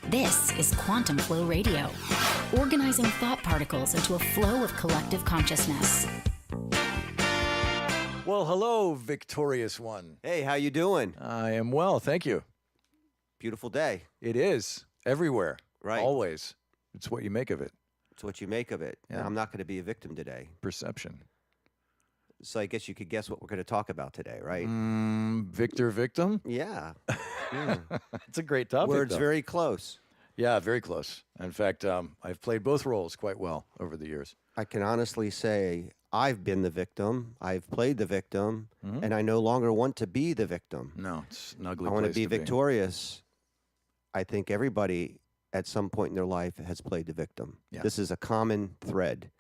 This is Quantum Flow Radio, organizing thought particles into a flow of collective consciousness. Well, hello, victorious one. Hey, how you doing? I am well, thank you. Beautiful day. It is everywhere, Right. always. It's what you make of it. It's what you make of it. Yeah. And I'm not going to be a victim today. Perception. So I guess you could guess what we're going to talk about today, right? Victor, victim. Yeah. It's a great topic. Words though. very close. Yeah, very close. In fact, I've played both roles quite well over the years. I can honestly say I've been the victim. I've played the victim, and I no longer want to be the victim. No, it's an ugly I want place to be victorious. I think everybody at some point in their life has played the victim. Yeah. This is a common thread.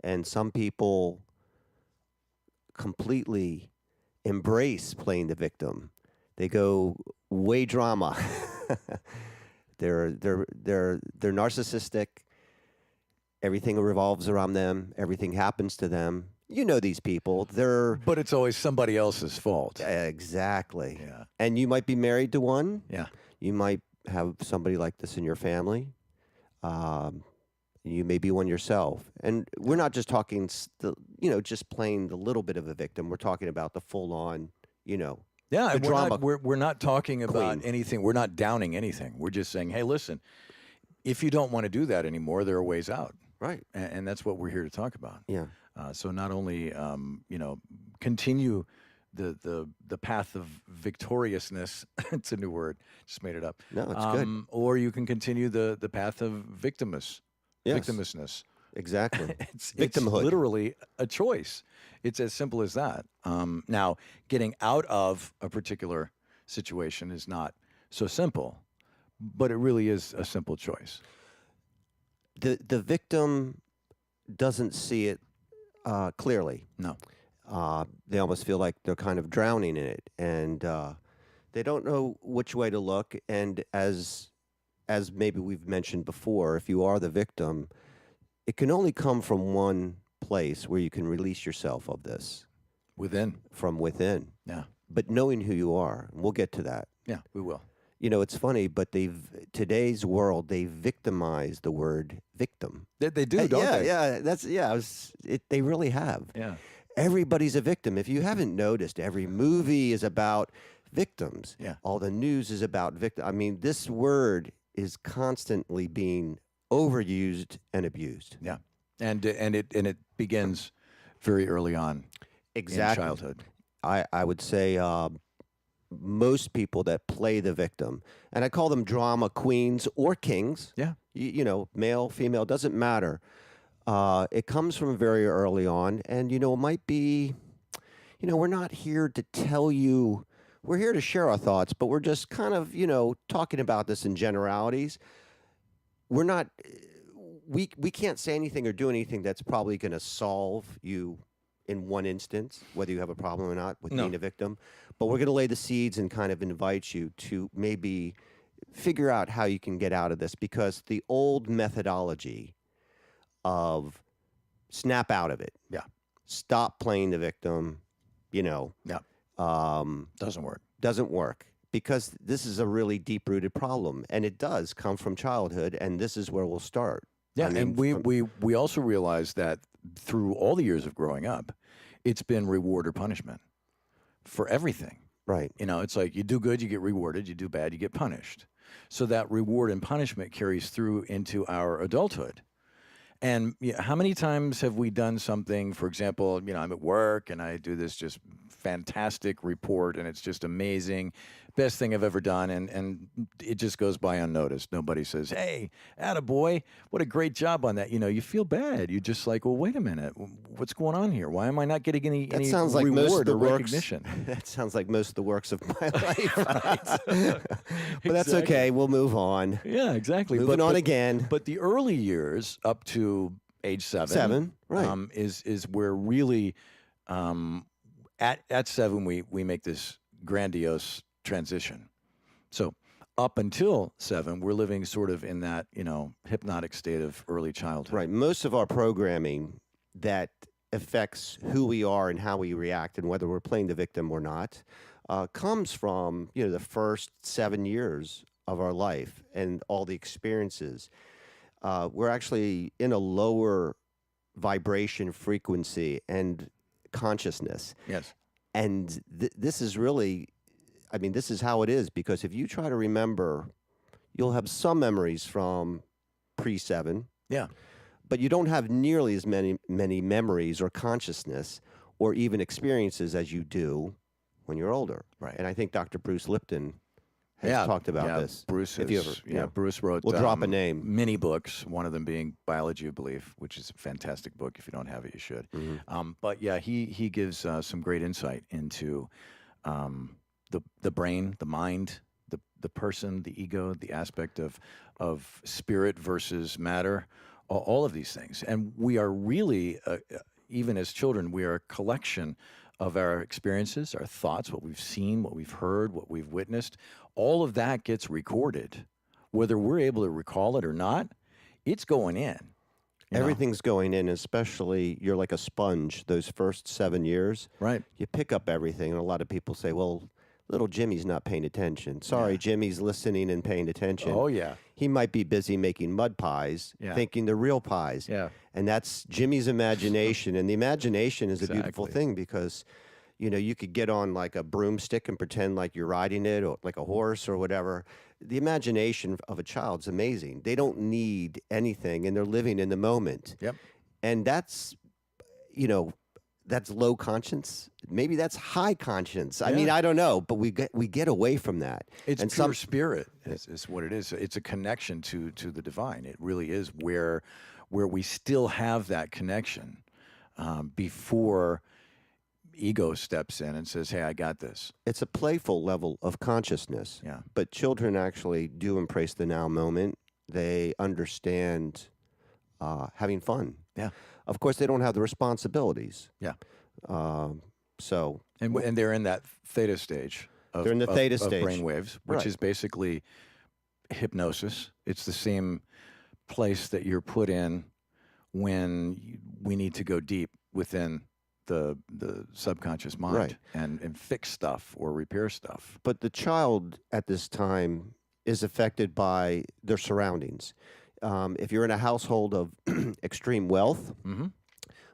And some people completely embrace playing the victim. They go way drama. They're narcissistic. Everything revolves around them. Everything happens to them. You know these people. They're But it's always somebody else's fault. exactly. Yeah. And you might be married to one. Yeah. You might have somebody like this in your family. You may be one yourself. And we're not just talking, just playing the little bit of a victim. We're talking about the full-on, Yeah, the and drama we're not talking about queen. anything. We're not downing anything. We're just saying, hey, listen, if you don't want to do that anymore, there are ways out. Right. And that's what we're here to talk about. Yeah. So not only continue the path of victoriousness. It's a new word. Just made it up. No, it's good. Or you can continue the path of victimousness. Exactly. It's Victimhood. literally a choice. It's as simple as that. Now, getting out of a particular situation is not so simple, but it really is a simple choice. The victim doesn't see it clearly. No. They almost feel like they're kind of drowning in it, and they don't know which way to look. And as maybe we've mentioned before, if you are the victim, it can only come from one place where you can release yourself of this. From within. Yeah. But knowing who you are, and we'll get to that. Yeah, we will. It's funny, but today's world, they victimize the word victim. They do, don't they? Yeah, they really have. Yeah. Everybody's a victim. If you haven't noticed, every movie is about victims. Yeah. All the news is about victim. I mean, this word is constantly being overused and abused. Yeah. And it begins very early on Exactly. in childhood. I would say most people that play the victim, and I call them drama queens or kings. Yeah. Male, female, doesn't matter. It comes from very early on, and it might be, we're not here to tell you. We're here to share our thoughts, but we're just kind of, talking about this in generalities. We're not. We can't say anything or do anything that's probably going to solve you in one instance, whether you have a problem or not with being a victim. But we're going to lay the seeds and kind of invite you to maybe figure out how you can get out of this, because the old methodology of snap out of it. Yeah. Stop playing the victim, Yeah. Doesn't work. doesn't work, because this is a really deep-rooted problem, and it does come from childhood, and this is where we'll start. Yeah, I mean, and we also realize that through all the years of growing up, it's been reward or punishment for everything. Right. It's like you do good, you get rewarded. You do bad, you get punished. So that reward and punishment carries through into our adulthood. And how many times have we done something, for example, I'm at work and I do this just fantastic report and it's just amazing, best thing I've ever done, and it just goes by unnoticed. Nobody says, hey, attaboy, what a great job on that. You feel bad. You're just like, well, wait a minute, what's going on here? Why am I not getting any sounds like reward most of the or works, recognition? That sounds like most of the works of my life. But that's Exactly. okay. We'll move on. Yeah, exactly. Moving on again. But the early years up to age 7, right. is where really at 7 we make this grandiose transition. So up until 7, we're living sort of in that hypnotic state of early childhood. Right. Most of our programming that affects who we are and how we react and whether we're playing the victim or not comes from the first 7 years of our life and all the experiences, we're actually in a lower vibration frequency and consciousness. Yes. And this is really, I mean, this is how it is, because if you try to remember, you'll have some memories from pre-7, Yeah. but you don't have nearly as many memories or consciousness or even experiences as you do when you're older. Right. And I think Dr. Bruce Lipton has Yeah, talked about this. Bruce If is, you ever, yeah, Bruce wrote we'll drop a name. many books, one of them being Biology of Belief, which is a fantastic book. If you don't have it, you should. But yeah, he gives some great insight into the brain, the mind, the person, the ego, the aspect of spirit versus matter, all of these things. And we are really, even as children, we are a collection of our experiences, our thoughts, what we've seen, what we've heard, what we've witnessed. All of that gets recorded. Whether we're able to recall it or not, it's going in. You know? Everything's going in, especially you're like a sponge those first 7 years. Right. You pick up everything. And a lot of people say, well, little Jimmy's not paying attention. Sorry, Jimmy's listening and paying attention. Oh, yeah. He might be busy making mud pies, thinking they're real pies. Yeah. And that's Jimmy's imagination. And the imagination is a beautiful thing, because, you know, you could get on like a broomstick and pretend like you're riding it, or like a horse or whatever. The imagination of a child's amazing. They don't need anything, and they're living in the moment. Yep. And that's, you know, that's low conscience. Maybe that's high conscience. I mean, I don't know, but we get away from that. It's and pure spirit is what it is. It's a connection to the divine. It really is where we still have that connection before ego steps in and says, hey, I got this. It's a playful level of consciousness. Yeah. But children actually do embrace the now moment. They understand having fun. Yeah. Of course, they don't have the responsibilities. Yeah. So And they're in that theta stage. They're in the theta of stage. brainwaves, which is basically hypnosis. It's the same place that you're put in when we need to go deep within the subconscious mind and fix stuff or repair stuff. But the child at this time is affected by their surroundings. If you're in a household of extreme wealth,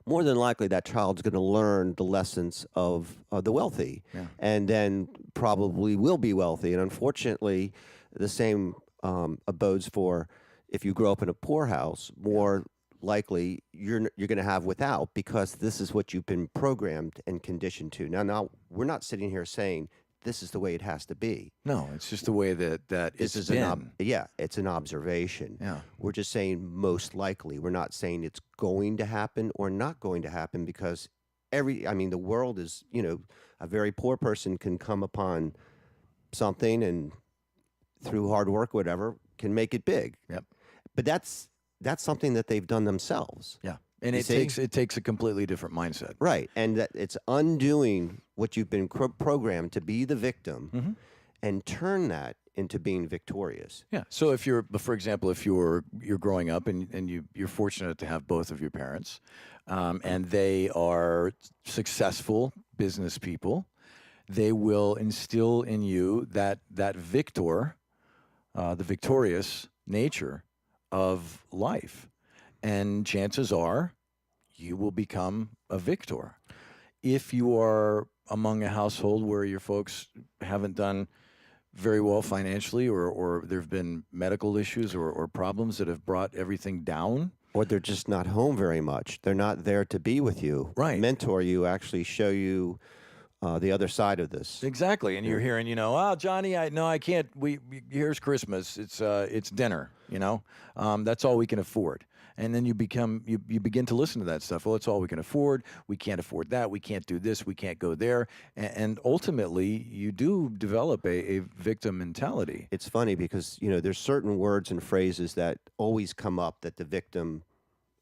more than likely that child's going to learn the lessons of the wealthy, and then probably will be wealthy. And unfortunately, the same abodes for if you grow up in a poor house. More likely you're going to have without, because this is what you've been programmed and conditioned to. Now we're not sitting here saying this is the way it has to be. No, it's just the way that it's been. It's an observation. Yeah. We're just saying most likely. We're not saying it's going to happen or not going to happen, because the world is, you know, a very poor person can come upon something and through hard work, whatever, can make it big. Yep. But that's something that they've done themselves. Yeah. And it takes a completely different mindset. Right. And that it's undoing what you've been programmed to be the victim and turn that into being victorious. Yeah. So if you're, for example, if you're growing up and you're fortunate to have both of your parents, and they are successful business people, they will instill in you that victor, the victorious nature of life. And chances are you will become a victor. If you are among a household where your folks haven't done very well financially, or there have been medical issues or problems that have brought everything down. Or they're just not home very much. They're not there to be with you, mentor you, actually show you the other side of this. Exactly. And you're hearing, oh, Johnny, I can't. Here's Christmas. It's dinner. That's all we can afford. And then you begin to listen to that stuff. Well, it's all we can afford. We can't afford that. We can't do this. We can't go there. And ultimately, you do develop a victim mentality. It's funny because, there's certain words and phrases that always come up that the victim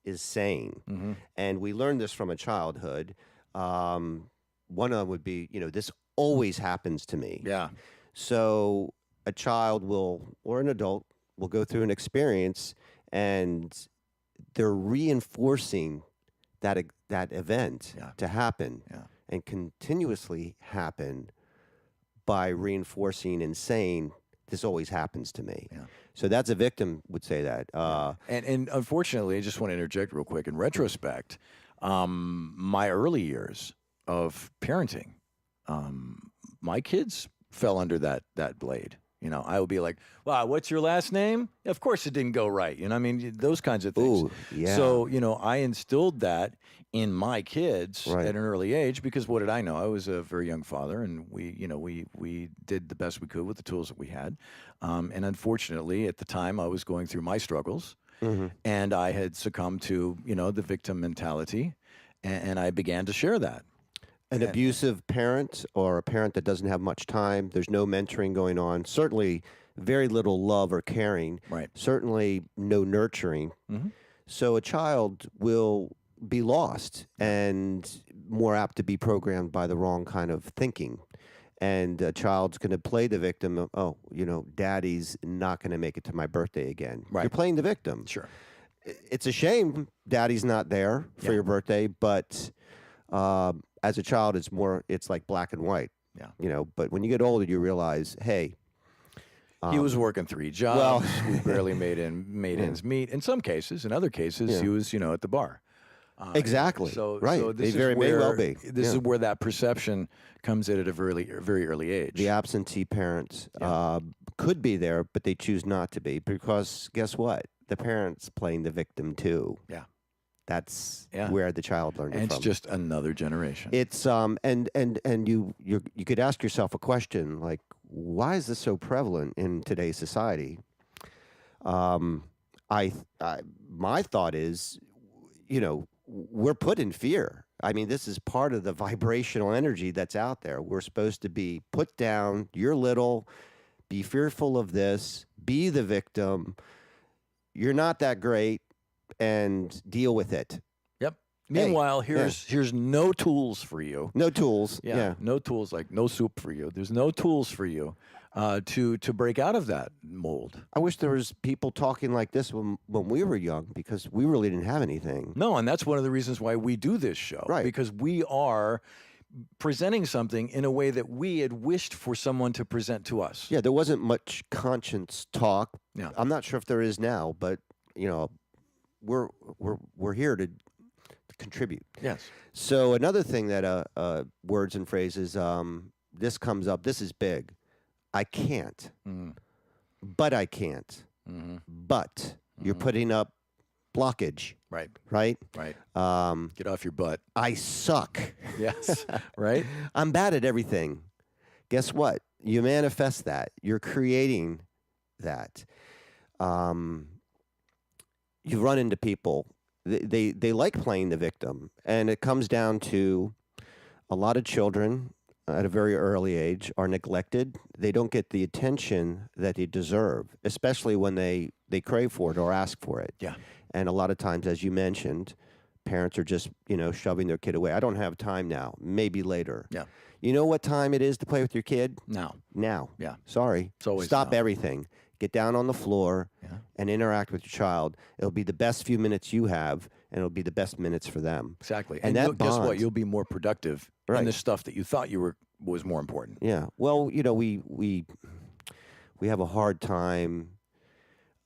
is saying. Mm-hmm. And we learned this from a childhood. One of them would be, this always happens to me. Yeah. So a child or an adult will go through an experience, and they're reinforcing that event to happen and continuously happen by reinforcing and saying, this always happens to me. Yeah. So that's a victim would say that. And unfortunately, I just want to interject real quick. In retrospect, my early years of parenting, my kids fell under that blade. You know, I would be like, "Wow, what's your last name?" Of course, it didn't go right. You know, I mean, those kinds of things. Ooh, yeah. So, you know, I instilled that in my kids Right. at an early age because what did I know? I was a very young father, and we did the best we could with the tools that we had. And unfortunately, at the time, I was going through my struggles, and I had succumbed to the victim mentality, and I began to share that. An abusive parent or a parent that doesn't have much time, there's no mentoring going on, certainly very little love or caring, Right. certainly no nurturing. So a child will be lost and more apt to be programmed by the wrong kind of thinking. And a child's going to play the victim of, oh, daddy's not going to make it to my birthday again. Right. You're playing the victim. Sure. It's a shame daddy's not there for your birthday, but as a child, it's like black and white. Yeah. But when you get older, you realize, hey, he was working 3 jobs. We barely made ends meet. In some cases, in other cases, he was at the bar. Exactly. Right. So this may well be. This is where that perception comes in at a very early age. The absentee parents could be there, but they choose not to be because guess what? The parent's playing the victim too. Yeah. That's where the child learned it And from. it's just another generation. It's and you could ask yourself a question like, why is this so prevalent in today's society? My thought is, we're put in fear. I mean, this is part of the vibrational energy that's out there. We're supposed to be put down. You're little. Be fearful of this. Be the victim. You're not that great, and deal with it. Yep. Meanwhile, here's no tools for you. No tools. Yeah. No tools, like no soup for you. There's no tools for you to break out of that mold. I wish there was people talking like this when we were young because we really didn't have anything. No, and that's one of the reasons why we do this show. Right. Because we are presenting something in a way that we had wished for someone to present to us. Yeah, there wasn't much conscience talk. Yeah. I'm not sure if there is now, but we're here to contribute. Yes. So another thing that words and phrases this comes up. This is big. I can't, but I can't, but you're putting up blockage. Right. Right. Right. Get off your butt. I suck. Yes. Right. I'm bad at everything. Guess what? You manifest that. You're creating that. You run into people. They like playing the victim, and it comes down to a lot of children at a very early age are neglected. They don't get the attention that they deserve, especially when they crave for it or ask for it. Yeah. And a lot of times, as you mentioned, parents are just, shoving their kid away. I don't have time now. Maybe later. Yeah. You know what time it is to play with your kid? Now. Yeah. Sorry. It's always Stop now. everything. Get down on the floor and interact with your child. It'll be the best few minutes you have, and it'll be the best minutes for them. Exactly. And guess what? bond- You'll be more productive in Right. the stuff that you thought was more important. Yeah. Well, we have a hard time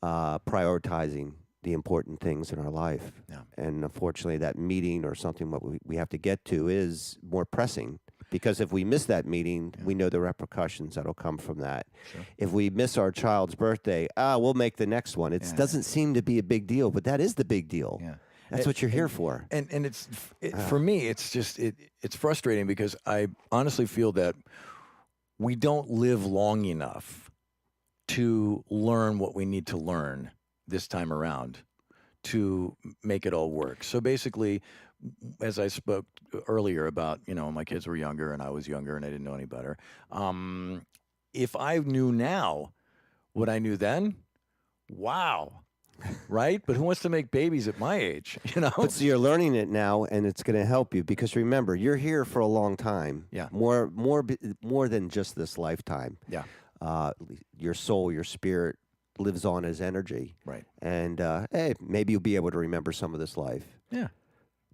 prioritizing the important things in our life. Yeah. And unfortunately, that meeting or something what we have to get to is more pressing. Because if we miss that meeting, we know the repercussions that'll come from that. Sure. If we miss our child's birthday, we'll make the next one. It doesn't seem to be a big deal, but that is the big deal. Yeah. That's what you're here for. And for me, it's just it's frustrating because I honestly feel that we don't live long enough to learn what we need to learn this time around to make it all work. So basically, as I spoke earlier about, my kids were younger and I was younger and I didn't know any better. If I knew now what I knew then, wow. Right? But who wants to make babies at my age? But so you're learning it now, and it's going to help you because remember, you're here for a long time. Yeah. More than just this lifetime. Yeah. Your soul, your spirit lives on as energy. Right. And hey, maybe you'll be able to remember some of this life. Yeah.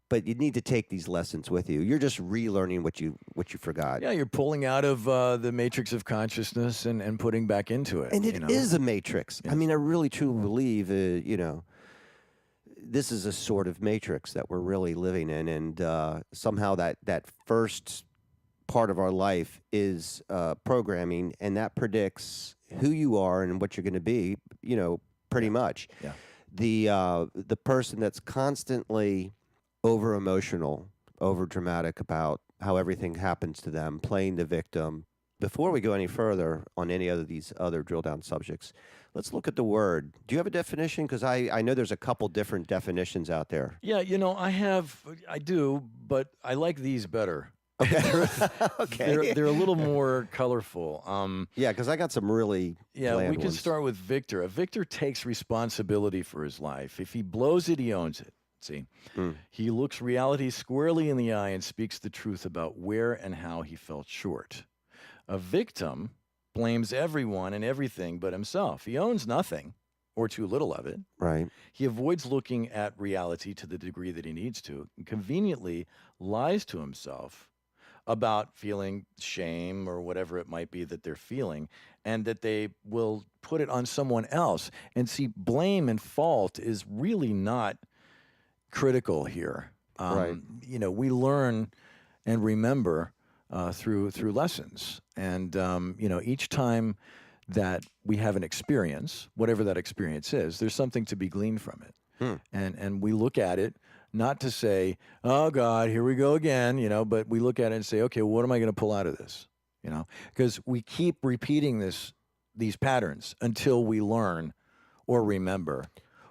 but you need to take these lessons with you. You're just relearning what you forgot. Yeah, you're pulling out of the matrix of consciousness and putting back into it. And it is a matrix. Yes. I mean, I really truly believe, this is a sort of matrix that we're really living in, and somehow that first part of our life is programming, and that predicts who you are and what you're going to be. Pretty much. Yeah. The person that's constantly over emotional, over dramatic about how everything happens to them, playing the victim. Before we go any further on any of these other drill down subjects, let's look at the word. Do you have a definition? Because I know there's a couple different definitions out there. Yeah, I do, but I like these better. Okay. Okay. They're a little more colorful. Yeah, because I got some really bland we can ones. start with Victor. A Victor takes responsibility for his life. If he blows it, he owns it. See, he looks reality squarely in the eye and speaks the truth about where and how he fell short. A victim blames everyone and everything but himself. He owns nothing or too little of it. Right. He avoids looking at reality to the degree that he needs to, and conveniently lies to himself about feeling shame or whatever it might be that they're feeling, and that they will put it on someone else. And see, blame and fault is really not critical here. Right. We learn and remember through lessons, and each time that we have an experience, whatever that experience is, there's something to be gleaned from it. And we look at it not to say, oh God, here we go again, but we look at it and say, okay, what am I going to pull out of this? Because we keep repeating these patterns until we learn or remember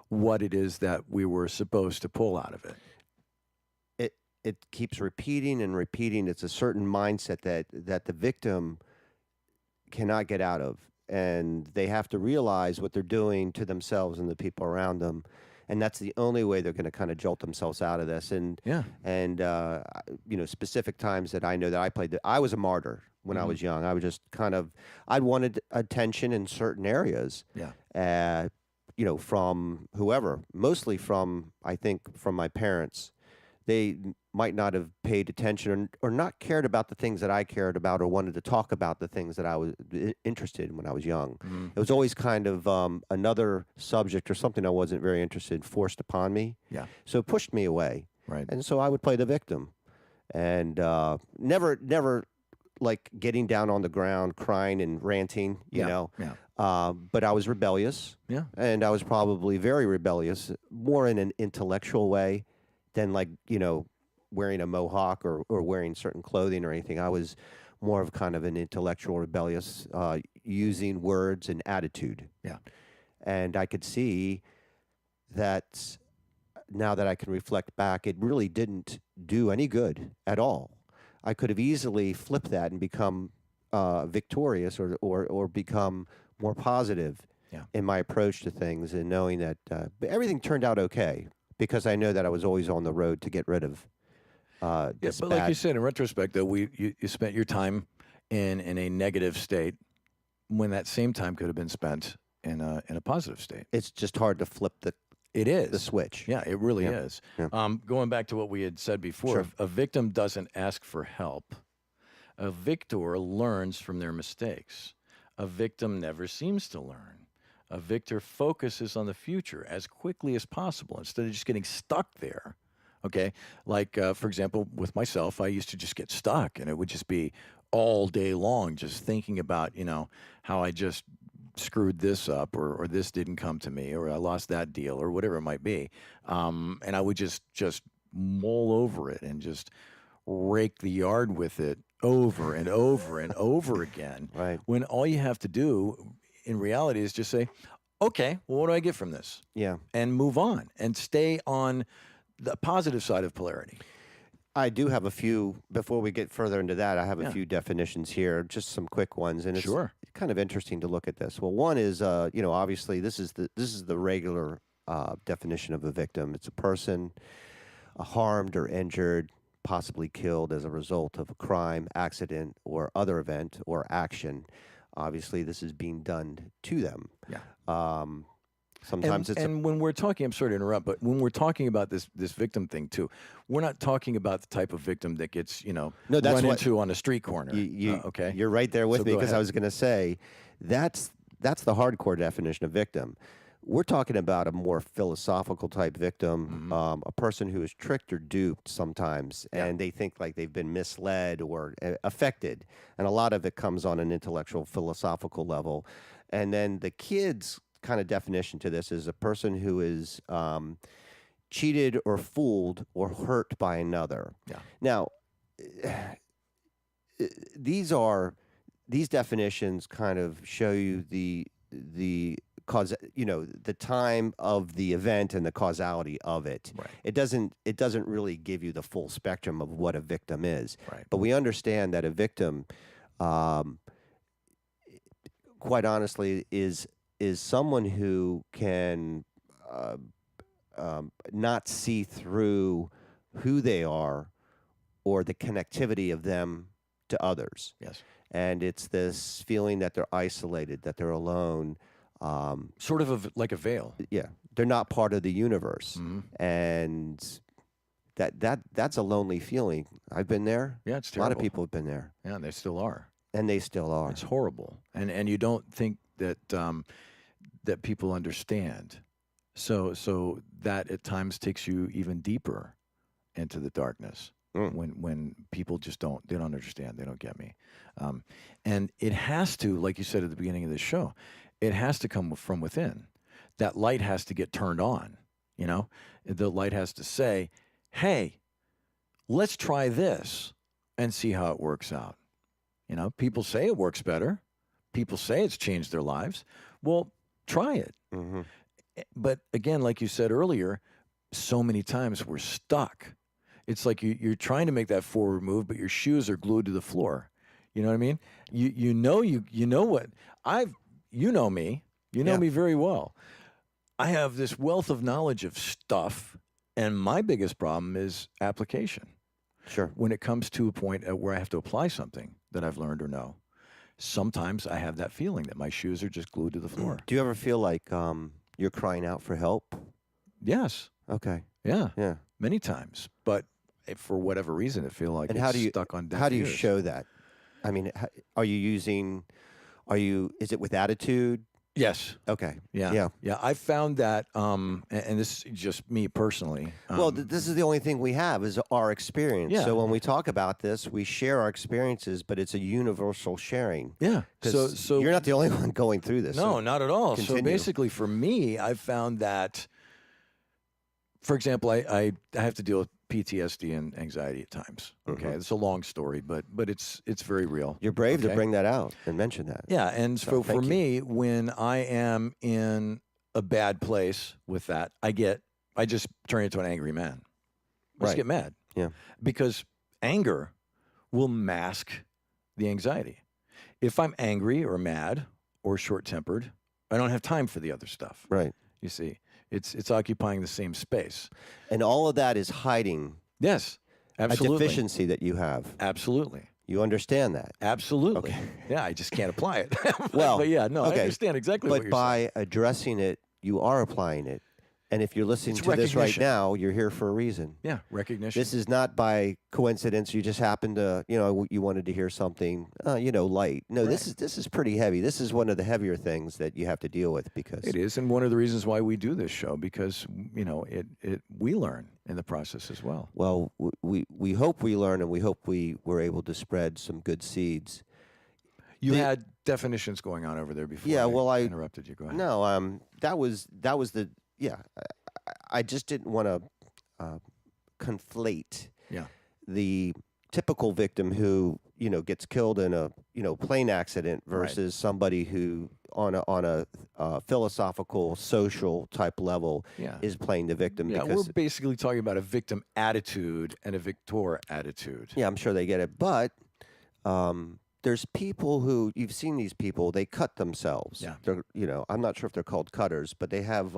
what it is that we were supposed to pull out of it. It keeps repeating and repeating. It's a certain mindset that the victim cannot get out of, and they have to realize what they're doing to themselves and the people around them, and that's the only way they're going to kind of jolt themselves out of this. And specific times that I know that I played. I was a martyr when I was young. I was just I wanted attention in certain areas. Yeah. From whoever, mostly from my parents. They might not have paid attention or not cared about the things that I cared about or wanted to talk about the things that I was interested in when I was young. It was always kind of another subject or something I wasn't very interested in forced upon me. Yeah. So it pushed me away. Right. And so I would play the victim. And never like getting down on the ground, crying and ranting, you know. Yeah. But I was rebellious. Yeah. And I was probably very rebellious, more in an intellectual way than wearing a mohawk or wearing certain clothing or anything. I was more of kind of an intellectual rebellious, using words and attitude. Yeah. And I could see that now that I can reflect back, it really didn't do any good at all. I could have easily flipped that and become victorious or become more positive in my approach to things, and knowing that everything turned out okay. Because I know that I was always on the road to get rid of this but bad. like you said, in retrospect, though, you spent your time in a negative state when that same time could have been spent in a positive state. It's just hard to flip the switch. Yeah, it really Yeah. is. Yeah. Going back to what we had said before, Sure. a victim doesn't ask for help. A victor learns from their mistakes. A victim never seems to learn. A victor focuses on the future as quickly as possible instead of just getting stuck there. Okay? Like, for example, with myself, I used to just get stuck, and it would just be all day long just thinking about, how I just screwed this up or this didn't come to me or I lost that deal or whatever it might be. And I would just mull over it and just rake the yard with it over and over and over again. Right. When all you have to do in reality is just say, okay, well, what do I get from this? Yeah. And move on and stay on the positive side of polarity. I do have a few, before we get further into that, I have a few definitions here, just some quick ones. And it's kind of interesting to look at this. Well, one is, obviously this is the regular definition of a victim. It's a person harmed or injured, possibly killed as a result of a crime, accident, or other event or action. Obviously, this is being done to them. Yeah. Sometimes and when we're talking, I'm sorry to interrupt, but when we're talking about this victim thing too, we're not talking about the type of victim that gets No, that's run what- into on a street corner. Okay, You're right there with So me, go because I ahead. was going to say that's the hardcore definition of victim. We're talking about a more philosophical type victim, a person who is tricked or duped sometimes, and they think like they've been misled or affected. And a lot of it comes on an intellectual, philosophical level. And then the kids' kind of definition to this is a person who is cheated or fooled or hurt by another. Yeah. Now, these definitions kind of show you the cause, the time of the event and the causality of it. Right. It doesn't really give you the full spectrum of what a victim is. Right. But we understand that a victim, quite honestly, is someone who can not see through who they are or the connectivity of them to others. Yes. And it's this feeling that they're isolated, that they're alone. Sort of like a veil. Yeah, they're not part of the universe, and that's a lonely feeling. I've been there. Yeah, it's A lot of terrible. people have been there, Yeah, they still are. and they still are. It's horrible, and you don't think that that people understand. So that at times takes you even deeper into the darkness when people just don't understand. They don't get me, and it has to, like you said at the beginning of the show, it has to come from within. That light has to get turned on. The light has to say, "Hey, let's try this and see how it works out." People say it works better. People say it's changed their lives. Well, try it. But again, like you said earlier, so many times we're stuck. It's like you're trying to make that forward move, but your shoes are glued to the floor. You know what I mean? You know what you know me. You know me very well. I have this wealth of knowledge of stuff, and my biggest problem is application. Sure. When it comes to a point where I have to apply something that I've learned or know, sometimes I have that feeling that my shoes are just glued to the floor. Do you ever feel like you're crying out for help? Yes. Okay. Yeah. Yeah. Many times. But for whatever reason, I feel like And it's how do you stuck on deaf how do you ears. show that? I mean, is it with attitude? Yes. Okay. Yeah. Yeah. I found that, and this is just me personally. Well, this is the only thing we have is our experience. Yeah. So when we talk about this, we share our experiences, but it's a universal sharing. yeah. 'Cause So you're not the only one going through this. no, so not at all. So continue. basically, for me, I found that, for example, I have to deal with PTSD and anxiety at times. Okay, it's a long story, but it's very real. You're brave to okay? bring that out and mention that. Yeah, and so for thank you. me, when I am in a bad place with that, I just turn into an angry man. I just Right. get mad. Yeah. Because anger will mask the anxiety. If I'm angry or mad or short-tempered, I don't have time for the other stuff. Right. You see, it's occupying the same space. And all of that is hiding Yes, absolutely. a deficiency that you have. Absolutely. You understand that. Absolutely. Okay. Yeah, I just can't apply it. Well, but yeah, no, I okay. understand exactly what But you're by addressing it, you are applying it. And if you're listening It's to this right recognition. now, you're here for a reason. saying. Yeah, recognition. This is not by coincidence. You just happened to, you wanted to hear something, light. No, this is pretty heavy. This is one of the heavier things that you have to deal with because It is, and one of the reasons why we do this show, because we learn in the process as well. well, we hope we learn and we hope we were able to spread some good seeds. You had definitions going on over there before. Yeah, well, I interrupted you. Go ahead. No, that was the I just didn't want to conflate Yeah. the typical victim who gets killed in a plane accident versus somebody who on a philosophical social type level Yeah. is playing the victim. Yeah, because we're basically talking about a victim attitude and a victor attitude. yeah, I'm sure they get it, but there's people who you've seen these people. They cut themselves. Yeah. They're I'm not sure if they're called cutters, but they have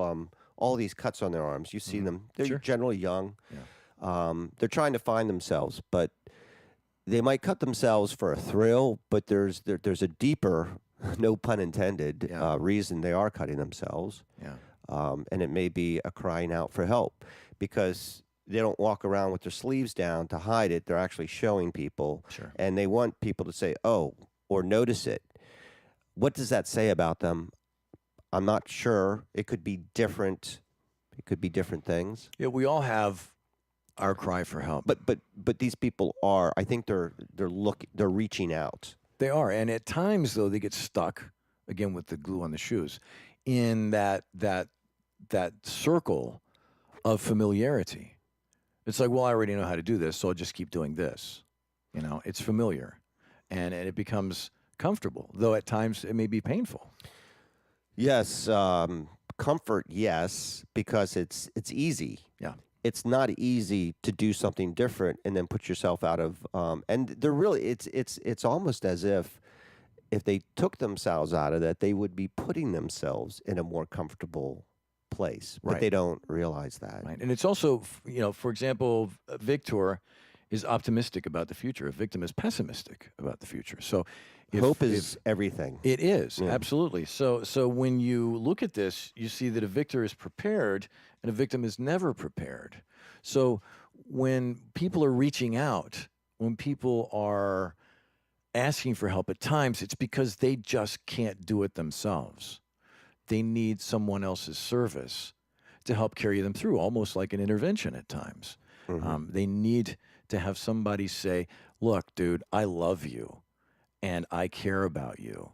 all these cuts on their arms. You see them. They're Sure. generally young. Yeah. They're trying to find themselves, but they might cut themselves for a thrill. But there's a deeper, no pun intended, Yeah. reason they are cutting themselves. Yeah. And it may be a crying out for help because they don't walk around with their sleeves down to hide it. They're actually showing people. Sure. And they want people to say, oh, or notice it. What does that say about them? I'm not sure. It could be different. It could be different things. Yeah, we all have our cry for help. But these people are. I think they're reaching out. They are, and at times though they get stuck again with the glue on the shoes in that circle of familiarity. It's like, well, I already know how to do this, so I'll just keep doing this. You know, it's familiar, and it becomes comfortable, though at times it may be painful. Yes, comfort, yes, because it's easy. Yeah. It's not easy to do something different and then put yourself out of. And they're really, it's almost as if they took themselves out of that, they would be putting themselves in a more comfortable place, but Right. they don't realize that. Right. And it's also, for example, Victor is optimistic about the future. A victim is pessimistic about the future. So Hope is everything. It is, Yeah. absolutely. So when you look at this, you see that a victor is prepared and a victim is never prepared. So when people are reaching out, when people are asking for help at times, it's because they just can't do it themselves. They need someone else's service to help carry them through, almost like an intervention at times. Mhm. They need to have somebody say, look, dude, I love you. And I care about you.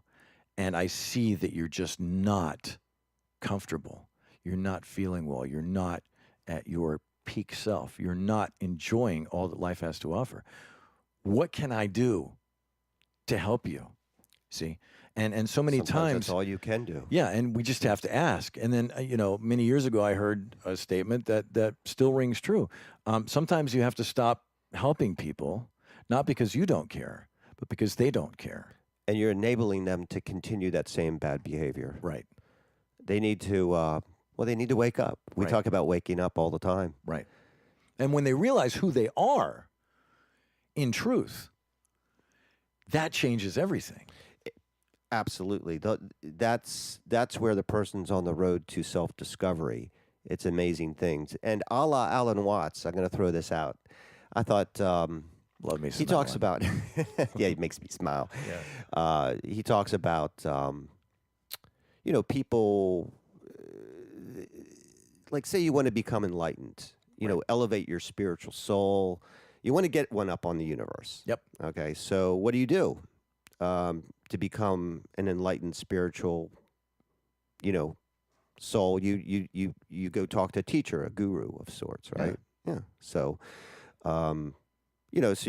And I see that you're just not comfortable. You're not feeling well. You're not at your peak self. You're not enjoying all that life has to offer. What can I do to help you? See? And so many Sometimes times. that's all you can do. Yeah, and we just have to ask. And then, many years ago, I heard a statement that still rings true. Sometimes you have to stop helping people, not because you don't care, but because they don't care. And you're enabling them to continue that same bad behavior. Right. They need to, they need to wake up. We Right. talk about waking up all the time. Right. And when they realize who they are in truth, that changes everything. Absolutely. That's where the person's on the road to self-discovery. It's amazing things. And a la Alan Watts, I'm going to throw this out. I thought Love me some he talks Alan. about, yeah, he makes me smile. Yeah. He talks about, people, like say you want to become enlightened, elevate your spiritual soul. You want to get one up on the universe. Yep. Okay, so what do you do to become an enlightened spiritual, soul? You go talk to a teacher, a guru of sorts, right? Yeah. So, so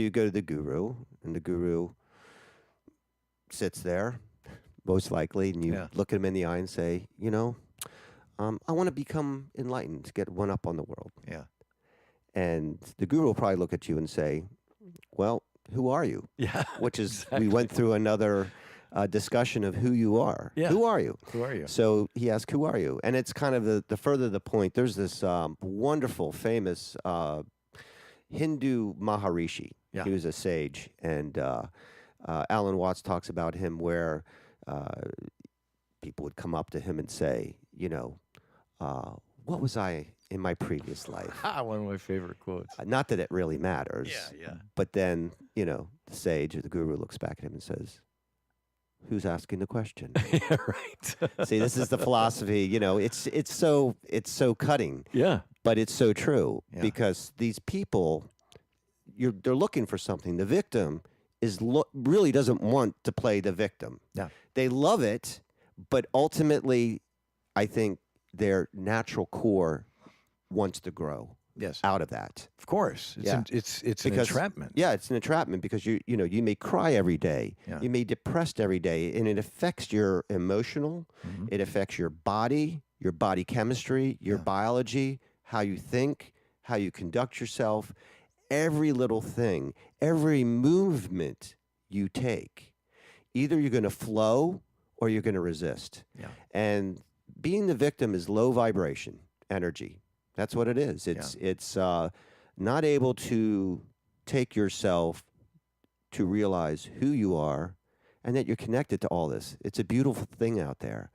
you go to the guru, and the guru sits there, most likely, and you look him in the eye and say, I want to become enlightened, get one up on the world. Yeah. And the guru will probably look at you and say, well, who are you? Yeah. Which is, exactly. we went through another discussion of who you are. Yeah. Who are you? Who are you? So he asked, who are you? And it's kind of the further the point, there's this wonderful, famous Hindu Maharishi. Yeah. He was a sage. And Alan Watts talks about him where people would come up to him and say, what was I in my previous life? One of my favorite quotes. Not that it really matters. Yeah. But then, the sage or the guru looks back at him and says, who's asking the question? Yeah, right. See, this is the philosophy, it's so cutting, Yeah. but it's so true Yeah. because these people, they're looking for something. The victim really doesn't want to play the victim. Yeah. They love it, but ultimately, I think their natural core wants to grow Yes. out of that. Of course. It's Yeah. it's an Because- entrapment. Yeah, it's an entrapment because you may cry every day. Yeah. You may be depressed every day, and it affects your emotional. Mhm. It affects your body chemistry, your Yeah. biology, how you think, how you conduct yourself. Every little thing, every movement you take, either you're going to flow or you're going to resist. Yeah. And being the victim is low vibration energy. That's what it is. It's not able to take yourself to realize who you are and that you're connected to all this. It's a beautiful thing out there.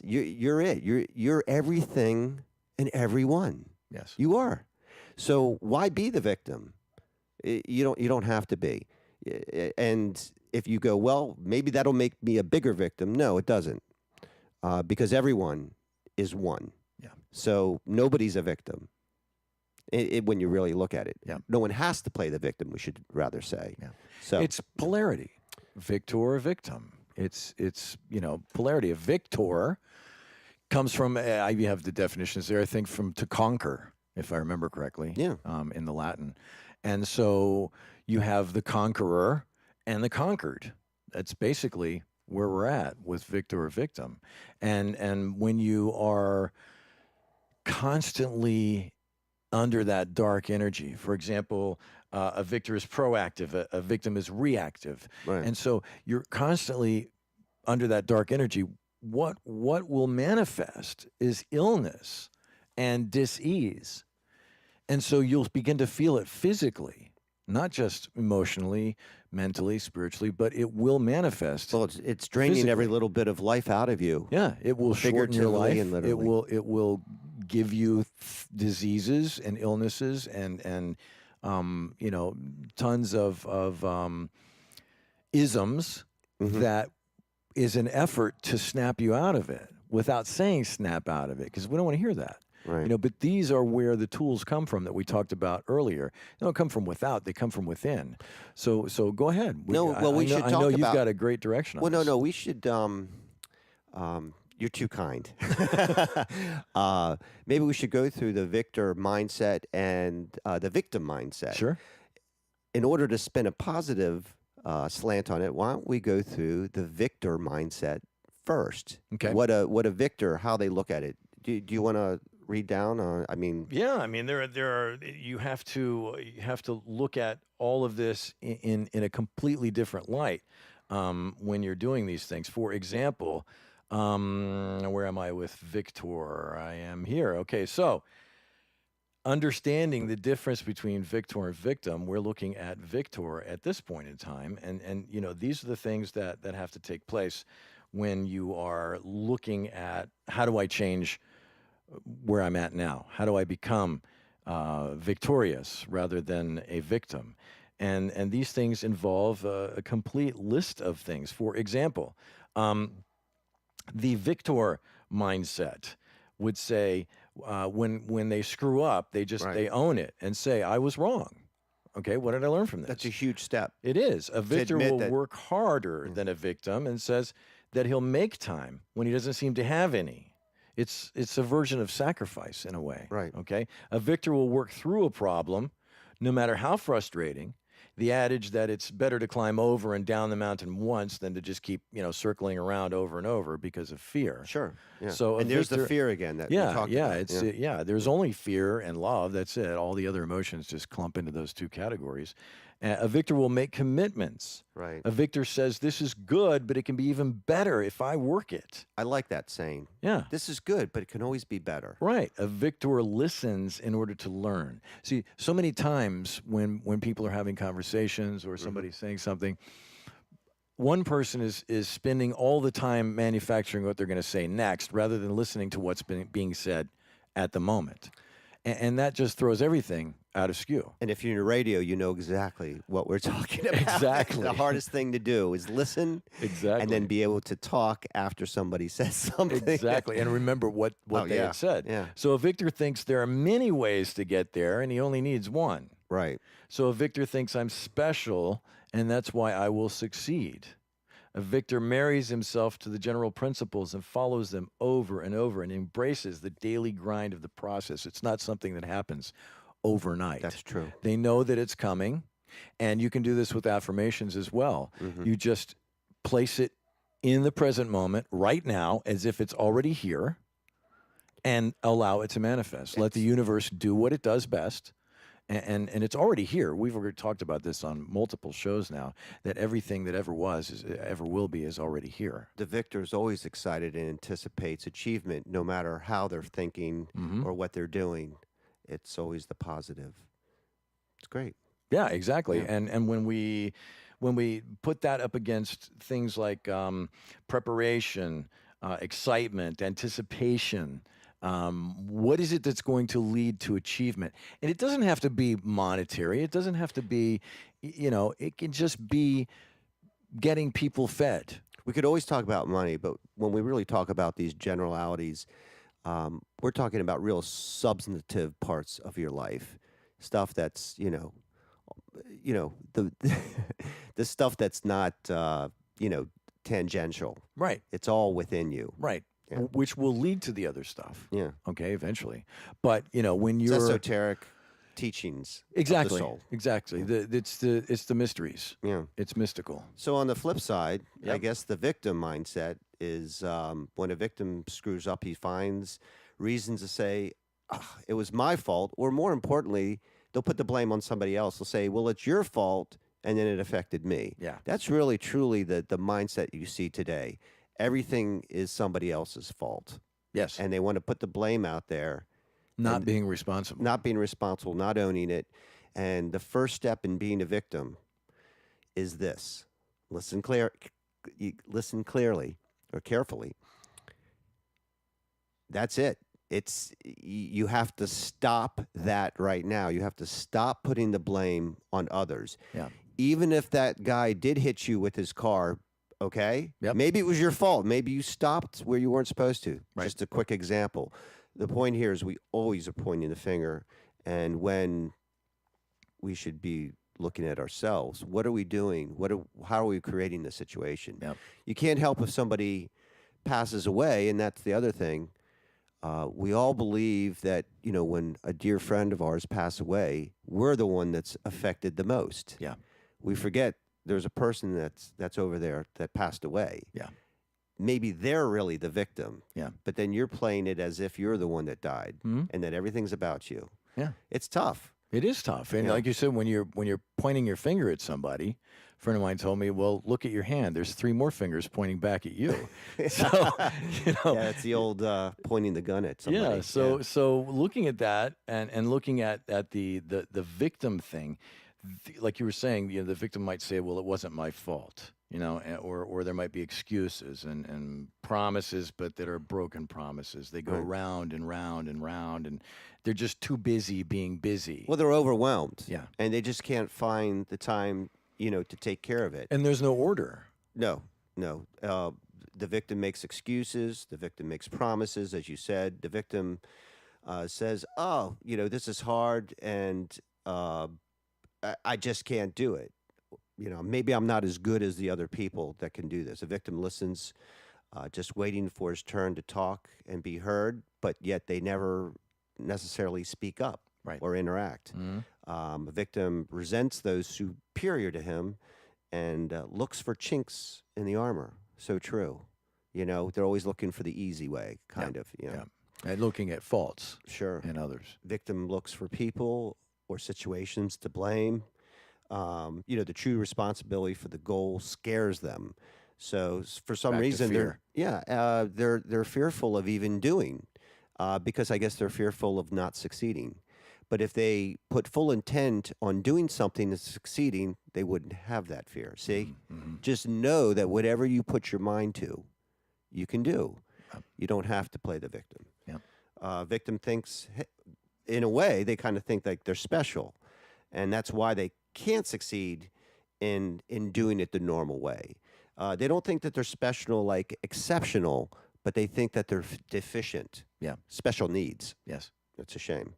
you're it. You're everything and everyone. Yes. You are. So why be the victim? You don't have to be. And if you go, well, maybe that'll make me a bigger victim. No, it doesn't, because everyone is one. Yeah. So nobody's a victim. When you really look at it, Yeah. no one has to play the victim. We should rather say. Yeah. So It's polarity, victor or victim. It's polarity. A victor comes from, you have the definitions there, I think, from to conquer, if I remember correctly, Yeah. In the Latin. And so you have the conqueror and the conquered. That's basically where we're at with victor or victim. And when you are constantly under that dark energy, for example, a victor is proactive, a victim is reactive. Right. And so you're constantly under that dark energy. What will manifest is illness and dis-ease. And so you'll begin to feel it physically, not just emotionally, mentally, spiritually, but it will manifest. Well, it's draining every physically. little bit of life out of you. Yeah, it will shorten your Figuratively life. and literally. It will give you diseases and illnesses and tons of isms Mm-hmm. that is an effort to snap you out of it without saying snap out of it, because we don't want to hear that. Right. But these are where the tools come from that we talked about earlier. They don't come from without; they come from within. So go ahead. We should I know talk you've about. got a great direction. On Well, this. no, we should. You're too kind. Maybe we should go through the victor mindset and the victim mindset. Sure. In order to spin a positive slant on it, why don't we go through the victor mindset first? Okay. What a victor, how they look at it. Do you want to read down? Yeah, I mean, there are. You have to look at all of this in a completely different light when you're doing these things. For example, where am I with victor? I am here. Okay, so understanding the difference between victor and victim, we're looking at victor at this point in time, and these are the things that have to take place when you are looking at how do I change where I'm at now? How do I become victorious rather than a victim? And these things involve a complete list of things. For example, the victor mindset would say when they screw up, they own it and say, I was wrong. Okay, what did I learn from this? That's a huge step. It is. A victor admit will that- work harder than a victim and says that he'll make time when he doesn't seem to have any. It's a version of sacrifice in a way. Right. Okay. A victor will work through a problem, no matter how frustrating. The adage that it's better to climb over and down the mountain once than to just keep circling around over and over because of fear. Sure. Yeah. So and there's the fear again that we talked about. There's only fear and love. That's it. All the other emotions just clump into those two categories. A victor will make commitments. Right. A victor says, this is good, but it can be even better if I work it. I like that saying. Yeah. This is good, but it can always be better. Right. A victor listens in order to learn. See, so many times when people are having conversations or somebody's saying something, one person is spending all the time manufacturing what they're going to say next rather than listening to what's being said at the moment. And that just throws everything out of skew. And if you're in the radio, you know exactly what we're talking about. Exactly. The hardest thing to do is listen. Exactly. And then be able to talk after somebody says something. Exactly. And remember what they had said. Yeah. So a victor thinks there are many ways to get there, and he only needs one. Right. So a victor thinks I'm special, and that's why I will succeed. A victor marries himself to the general principles and follows them over and over and embraces the daily grind of the process. It's not something that happens overnight. That's true. They know that it's coming, and you can do this with affirmations as well. You just place it in the present moment right now as if it's already here and allow it to manifest. Let the universe do what it does best. And it's already here. We've already talked about this on multiple shows now, that everything that ever was, ever will be, is already here. The victor is always excited and anticipates achievement no matter how they're thinking or what they're doing. It's always the positive. It's great. Yeah, exactly. Yeah. And when we put that up against things like preparation, excitement, anticipation. What is it that's going to lead to achievement? And it doesn't have to be monetary. It doesn't have to be, it can just be getting people fed. We could always talk about money, but when we really talk about these generalities, we're talking about real substantive parts of your life, stuff that's the the stuff that's not tangential. Right. It's all within you. Right. Yeah. Which will lead to the other stuff. Yeah. Okay, eventually. But, when It's you're esoteric teachings. exactly, Of the soul. exactly. It's the mysteries. Yeah. It's mystical. So on the flip side, I Yep. guess the victim mindset is when a victim screws up, he finds reasons to say, it was my fault. Or more importantly, they'll put the blame on somebody else. They'll say, well, it's your fault, and then it affected me. Yeah. That's really, truly the mindset you see today. Everything is somebody else's fault. Yes. And they want to put the blame out there, Not being responsible. not being responsible, not owning it. And the first step in being a victim is this. Listen clearly or carefully. That's it. You have to stop that right now. You have to stop putting the blame on others. Yeah. Even if that guy did hit you with his car, okay? Yep. Maybe it was your fault. Maybe you stopped where you weren't supposed to. Right. Just a quick example. The point here is we always are pointing the finger, and when we should be looking at ourselves, what are we doing? How are we creating the situation? Yep. You can't help if somebody passes away, and that's the other thing. We all believe that, when a dear friend of ours passes away, we're the one that's affected the most. Yeah. We forget there's a person that's over there that passed away. Yeah. Maybe they're really the victim. Yeah. But then you're playing it as if you're the one that died, Mhm. and that everything's about you. Yeah. It's tough. It is tough. And Yeah. like you said, when you're pointing your finger at somebody, a friend of mine told me, well, look at your hand. There's 3 more fingers pointing back at you. So, Yeah, it's the old pointing the gun at somebody. Yeah. So looking at that and looking at the victim thing, like you were saying, the victim might say, well, it wasn't my fault, or there might be excuses and promises, but that are broken promises. They go Right. round and round and round, and they're just too busy being busy. Well, they're overwhelmed. Yeah. And they just can't find the time, to take care of it. And there's no order. No. The victim makes excuses. The victim makes promises, as you said. The victim says, oh, this is hard, and I just can't do it. Maybe I'm not as good as the other people that can do this. A victim listens, just waiting for his turn to talk and be heard, but yet they never necessarily speak up Right. or interact. Mhm. A victim resents those superior to him and looks for chinks in the armor. So true. They're always looking for the easy way, kind of. Yeah. And looking at faults Sure. in others. Victim looks for people or situations to blame. The true responsibility for the goal scares them. So for some Back to reason, fear. they're fearful of even doing, because I guess they're fearful of not succeeding. But if they put full intent on doing something and succeeding, they wouldn't have that fear. See, Mhm. just know that whatever you put your mind to, you can do. Yep. You don't have to play the victim. Yep. Victim thinks, in a way, they kind of think like they're special, and that's why they can't succeed in doing it the normal way. They don't think that they're special, like exceptional, but they think that they're deficient. Yeah. Special needs. Yes. It's a shame.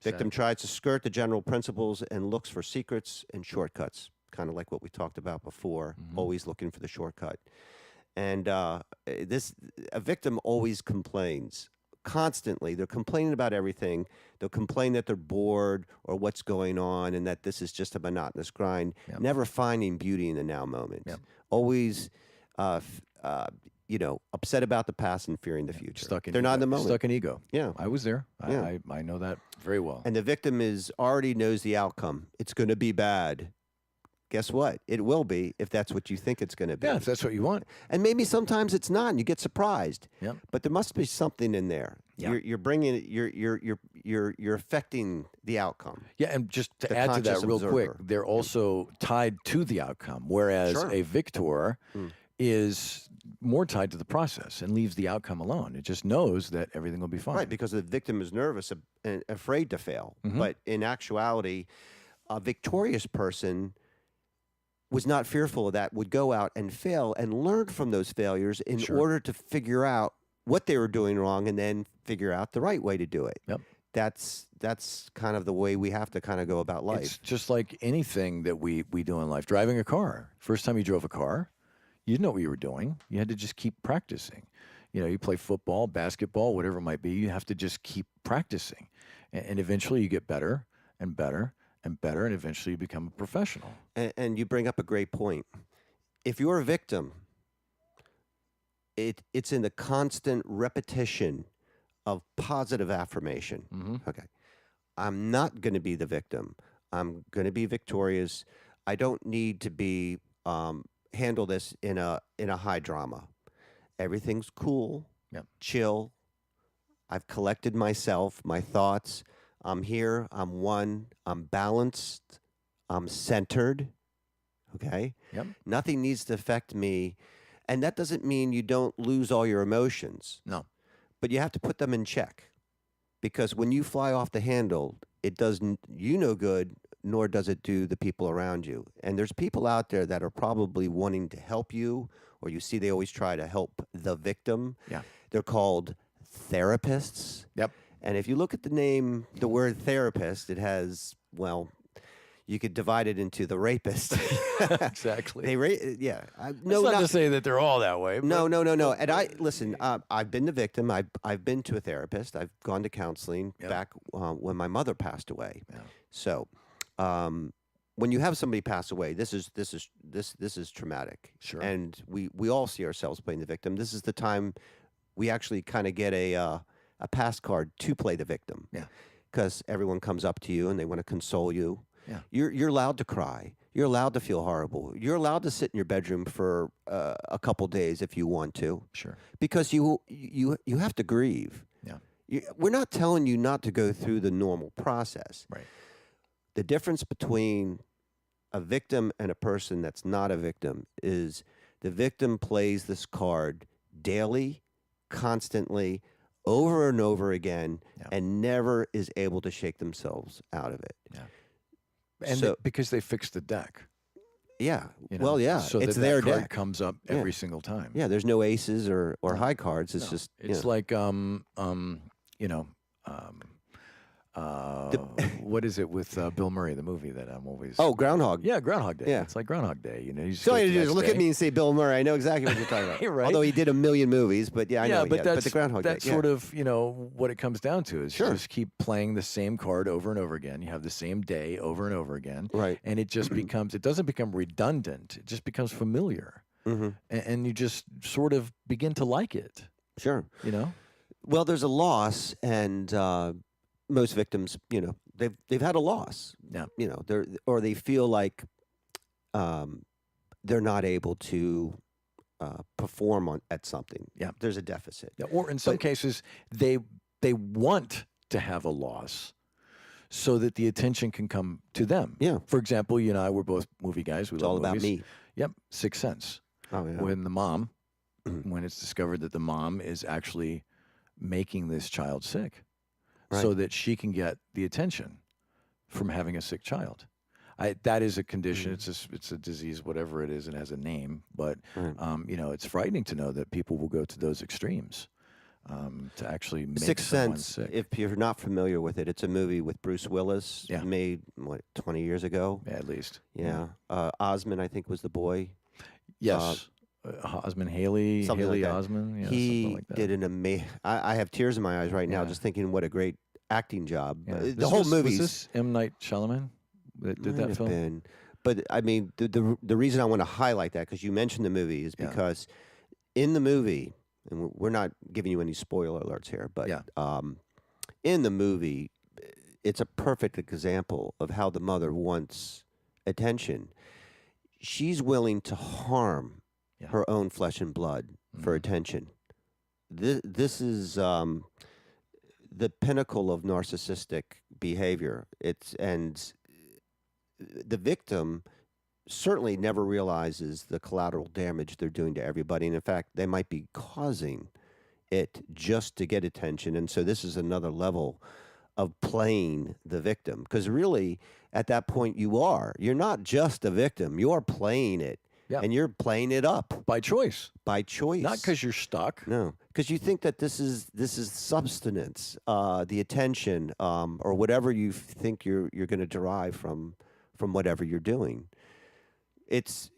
Sad. Victim tries to skirt the general principles and looks for secrets and shortcuts, kind of like what we talked about before, always looking for the shortcut. And a victim always complains constantly. They're complaining about everything. They'll complain that they're bored or what's going on and that this is just a monotonous grind, Yep. never finding beauty in the now moment. Yep. Always, upset about the past and fearing the future. They're not in the moment. Stuck in ego. Yeah. I was there. Yeah. I know that very well. And the victim already knows the outcome. It's going to be bad. Guess what? It will be if that's what you think it's going to be. Yeah, if that's what you want. And maybe sometimes it's not, and you get surprised. Yep. But there must be something in there. Yeah. You're bringing it. You're affecting the outcome. Yeah, and just to The add to that conscious real quick, observer. they're also tied to the outcome, whereas Sure. a victor Mm. is more tied to the process and leaves the outcome alone. It just knows that everything will be fine. Right, because the victim is nervous and afraid to fail. But in actuality, a victorious person was not fearful of that, would go out and fail and learn from those failures in order to figure out what they were doing wrong and then figure out the right way to do it. Yep. That's kind of the way we have to kind of go about life. It's just like anything that we do in life. Driving a car. First time you drove a car, you didn't know what you were doing. You had to just keep practicing. You know, you play football, basketball, whatever it might be. You have to just keep practicing. And eventually you get better and better and better, and eventually you become a professional. And you bring up a great point. If you're a victim, it's in the constant repetition of positive affirmation. Okay. I'm not going to be the victim. I'm going to be victorious. I don't need to be handle this in a high drama. Everything's cool, chill. I've collected myself, my thoughts. I'm here. I'm one. I'm balanced. I'm centered. Okay? Yep. Nothing needs to affect me. And that doesn't mean you don't lose all your emotions. No. But you have to put them in check. Because when you fly off the handle, it does you no good, nor does it do the people around you. And there's people out there that are probably wanting to help you, or you see they always try to help the victim. Yeah. They're called therapists. Yep. And if you look at the word therapist, it has, well, you could divide it into the rapist. Exactly. No, not to say that they're all that way. No. And listen, I've been the victim. I've been to a therapist. I've gone to counseling back when my mother passed away. Yeah. So, when you have somebody pass away, this is traumatic. Sure. And we all see ourselves playing the victim. This is the time we actually kind of get a pass card to play the victim. Yeah. Because everyone comes up to you and they want to console you. Yeah. You're allowed to cry. You're allowed to feel horrible. You're allowed to sit in your bedroom for a couple days if you want to. Sure. Because you have to grieve. Yeah. We're not telling you not to go through the normal process. Right. The difference between a victim and a person that's not a victim is the victim plays this card daily, constantly, over and over again, and never is able to shake themselves out of it. Yeah. And because they fixed the deck. Yeah. You know, well, yeah. So it's that their card deck. comes up every single time. Yeah. There's no aces or high cards. It's just it's like what is it with Bill Murray, the movie that I'm always Groundhog. Yeah, Groundhog Day. Yeah. It's like Groundhog Day. You know, you just So all go you to do the is next look day. at me and say Bill Murray. I know exactly what you're talking about. Right. Although he did a million movies, but I know. But but the Groundhog Day. That's sort of what it comes down to is you just keep playing the same card over and over again. You have the same day over and over again, right? And it just becomes. It doesn't become redundant. It just becomes familiar, and you just sort of begin to like it. Sure. You know. Well, there's a loss, and most victims, they've had a loss. Yeah. They feel like they're not able to perform at something. Yeah. There's a deficit. Yeah. Or in some cases, they want to have a loss so that the attention can come to them. Yeah. For example, you and I were both movie guys. It's all about me. Yep. Sixth Sense. Oh yeah. When it's discovered that the mom is actually making this child sick. Right. So that she can get the attention from having a sick child. That is a condition. It's a disease, whatever it is. It has a name, but it's frightening to know that people will go to those extremes to actually make Sixth someone Sense. sick. If you're not familiar with it, it's a movie with Bruce Willis, made 20 years ago, at least. Yeah. Osmond, I think, was the boy. Yes. Osmond Haley, Haley like Osmond. Yeah, he something like that. did an amazing. I have tears in my eyes right now just thinking what a great acting job. Yeah. The whole movie. Was this M. Night Shyamalan that did that film? Been. But I mean, the reason I want to highlight that, because you mentioned the movie, is because in the movie, and we're not giving you any spoiler alerts here, but in the movie, it's a perfect example of how the mother wants attention. She's willing to harm her own flesh and blood for attention. This is the pinnacle of narcissistic behavior. And the victim certainly never realizes the collateral damage they're doing to everybody. And in fact, they might be causing it just to get attention. And so this is another level of playing the victim. Because really, at that point, you're not just a victim, you are playing it. Yeah. And you're playing it up By choice. by choice. Not because you're stuck. No, because you think that this is substance, the attention, or whatever you think you're going to derive from whatever you're doing. It's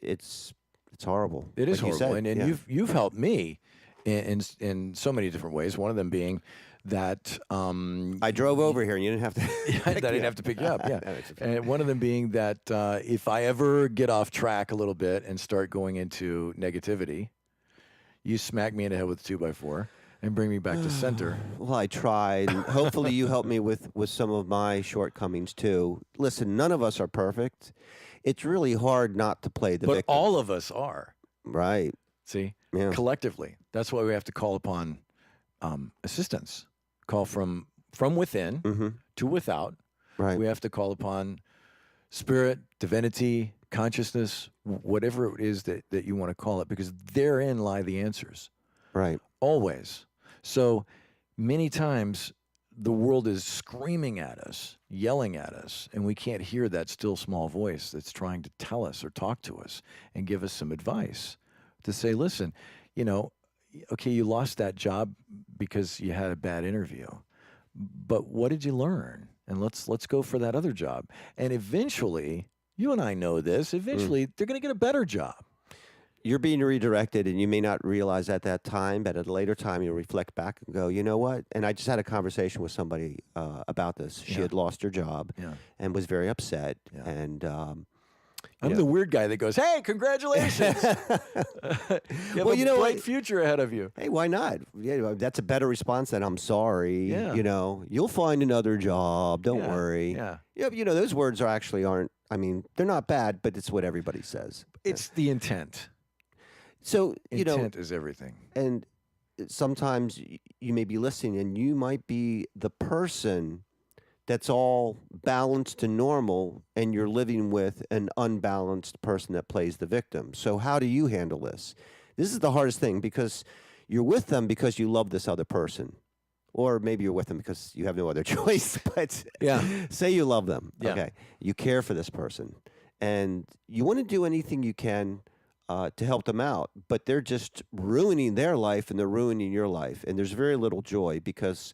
horrible. It is like you horrible. said. And Yeah. you've helped me in so many different ways. One of them being that I drove over here and you didn't have to. I didn't have to pick you up. Yeah, That makes it and one of them being that if I ever get off track a little bit and start going into negativity, you smack me in the head with a 2x4 and bring me back to center. Well, I tried. And hopefully, you helped me with some of my shortcomings too. Listen, none of us are perfect. It's really hard not to play the But victim. all of us are. Right. See, Yeah. collectively. That's why we have to call upon assistance. Call from within Mm-hmm. to without. Right. We have to call upon spirit, divinity, consciousness, whatever it is that you want to call it, because therein lie the answers. Right. Always. So many times the world is screaming at us, yelling at us, and we can't hear that still small voice that's trying to tell us or talk to us and give us some advice to say, listen, okay, you lost that job because you had a bad interview, but what did you learn? And let's go for that other job. And eventually, you and I know this, eventually they're going to get a better job. You're being redirected, and you may not realize at that time, but at a later time, you'll reflect back and go, you know what? And I just had a conversation with somebody about this. She had lost her job and was very upset. Yeah. And I'm the weird guy that goes, hey, congratulations. You have a bright future ahead of you. hey, why not? Yeah, that's a better response than I'm sorry. Yeah. You'll find another job. Don't worry. Yeah. Yeah, those words aren't. I mean, they're not bad, but it's what everybody says. It's the intent. So Intent is everything. and sometimes you may be listening, and you might be the person that's all balanced and normal, and you're living with an unbalanced person that plays the victim. So how do you handle this? This is the hardest thing, because you're with them because you love this other person. Or maybe you're with them because you have no other choice. But say you love them. Yeah. Okay. You care for this person. And you want to do anything you can to help them out. But they're just ruining their life, and they're ruining your life. And there's very little joy, because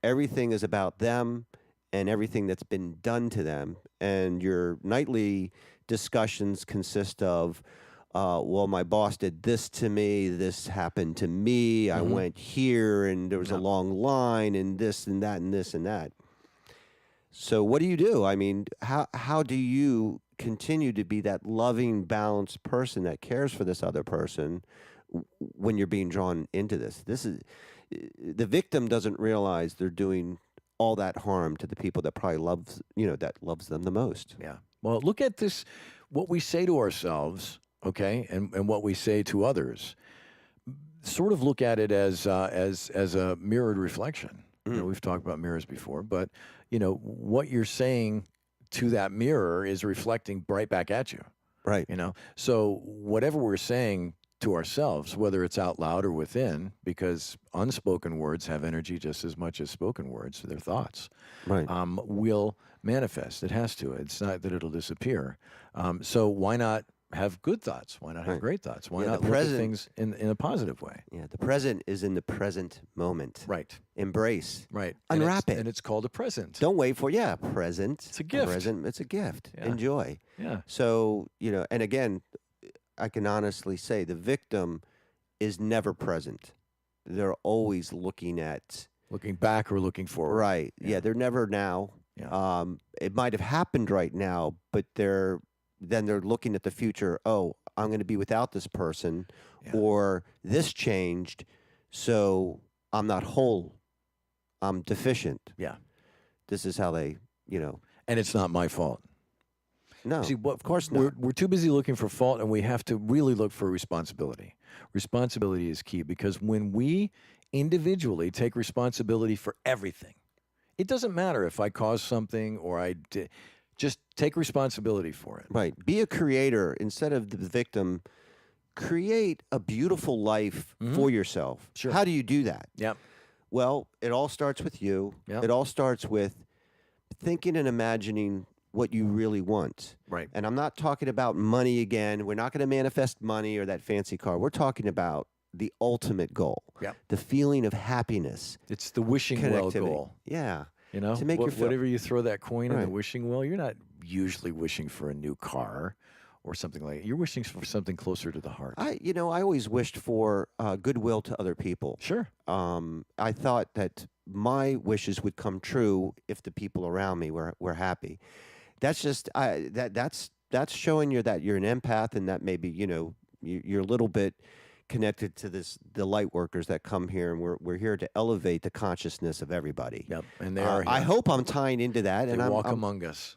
everything is about them and everything that's been done to them. And your nightly discussions consist of, well, my boss did this to me, this happened to me, I went here, and there was a long line, and this and that and this and that. So what do you do? I mean, how do you continue to be that loving, balanced person that cares for this other person when you're being drawn into this? The victim doesn't realize they're doing all that harm to the people that probably loves them the most. Yeah. Well, look at this, what we say to ourselves, okay, and what we say to others. Sort of look at it as a mirrored reflection. We've talked about mirrors before, but what you're saying to that mirror is reflecting right back at you. Right. So whatever we're saying to ourselves, whether it's out loud or within, because unspoken words have energy just as much as spoken words, they're thoughts, Right. will manifest. It has to. It's not that it'll disappear. So why not have good thoughts? Why not have great thoughts? Why not look at things in a positive way? Yeah, the present is in the present moment. Right. Embrace. Right. Unwrap it. And it's called a present. Don't wait for present. It's a gift. Present. It's a gift. Yeah. Enjoy. Yeah. So and again, I can honestly say the victim is never present. They're always looking back or looking forward. Right. Yeah, they're never now. Yeah. It might have happened right now, but they're looking at the future. Oh, I'm going to be without this person, or this changed, so I'm not whole. I'm deficient. Yeah. This is how they, And it's not my fault. No, See, of course not. We're too busy looking for fault, and we have to really look for responsibility. Responsibility is key, because when we individually take responsibility for everything, it doesn't matter if I caused something or I did. Just take responsibility for it. Right. Be a creator instead of the victim. Create a beautiful life for yourself. Sure. How do you do that? Yep. Well, it all starts with you. Yep. It all starts with thinking and imagining what you really want. Right. And I'm not talking about money again. We're not going to manifest money or that fancy car. We're talking about the ultimate goal. Yep. The feeling of happiness. It's the wishing well Connectivity. goal. Yeah. You know, To make your whatever you throw that coin in the Right. wishing well, you're not usually wishing for a new car or something like that. You're wishing for something closer to the heart. I always wished for goodwill to other people. Sure. I thought that my wishes would come true if the people around me were happy. That's just that's showing you that you're an empath, and that maybe you're a little bit connected to the light workers that come here, and we're here to elevate the consciousness of everybody. Yep. And they are here. I hope I'm tying into that, They and walk I'm among us.